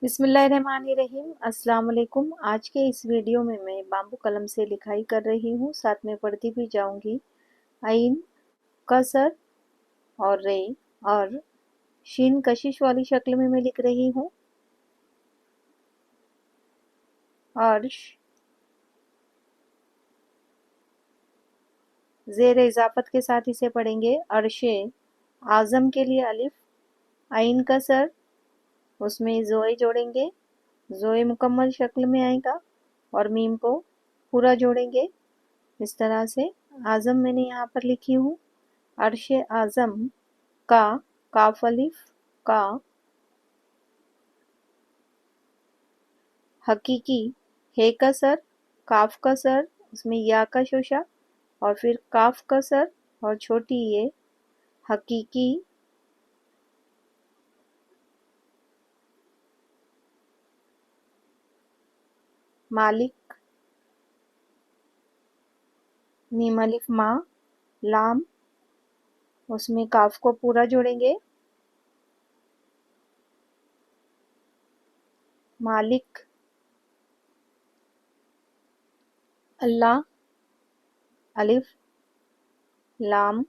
बिस्मिल्लाहिर्रहमानिर्रहीम। अस्सलाम वालेकुम। आज के इस वीडियो में मैं बाम्बू कलम से लिखाई कर रही हूँ, साथ में पढ़ती भी जाऊंगी। आइन, कसर और रे और शीन कशिश वाली शक्ल में मैं लिख रही हूँ। अर्श, जेर इजाफत के साथ इसे पढ़ेंगे। अर्शे आज़म के लिए अलिफ, आइन कसर, उसमें जोए जोड़ेंगे, जोए मुकम्मल शक्ल में आएगा और मीम को पूरा जोड़ेंगे। इस तरह से आज़म मैंने यहाँ पर लिखी हूँ। अर्श आज़म का, काफ अलिफ का। हकीकी हे कसर, काफ कसर, उसमें या का शोशा और फिर काफ कसर और छोटी ये। हकीकी मालिक, मीम अलिफ मा, लाम, उसमें काफ को पूरा जोड़ेंगे। मालिक, अल्लाह, अलिफ, लाम,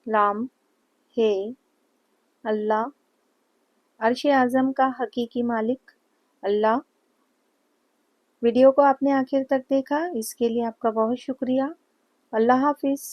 लाम, हे, अल्लाह। अर्श आज़म का हकीकी मालिक अल्लाह। वीडियो को आपने आखिर तक देखा, इसके लिए आपका बहुत शुक्रिया। अल्लाह हाफिज़।